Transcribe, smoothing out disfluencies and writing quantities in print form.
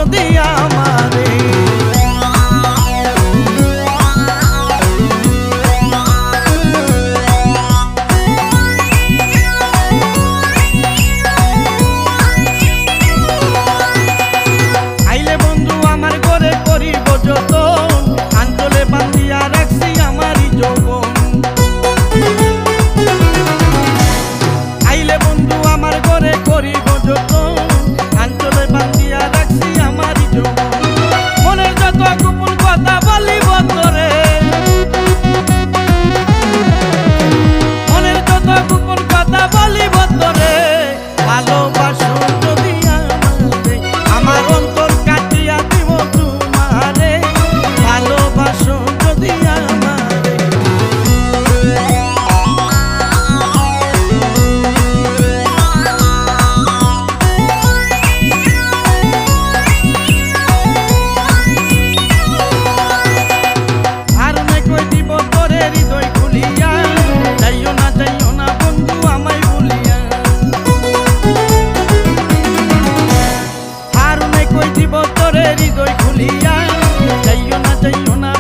যদি আমারে আইলে বন্ধু আমার ঘরে করিব যতন আঞ্চলে বান্ধিয়া রাখছি আমারই যৌবন আইলে বন্ধু আমার ঘরে করিব যতন আঞ্চলে বান্ধিয়া রাখছি আমারই যৌবন মনের যত গোপন কথা বলিব তোরে মনের যত গোপন কথা বলিব তোরে ভালোবাসো যদি আমারে আমার অন্তর কাটিয়া দিব তোমারে ভালোবাসো যদি আমারে আর নাই কই দিব তোরে হৃদয় খুলিয়া যাইও না বন্ধু আমায় ভুলিয়া আর নাই কই দিব তোরে হৃদয় খুলিয়া যাইও না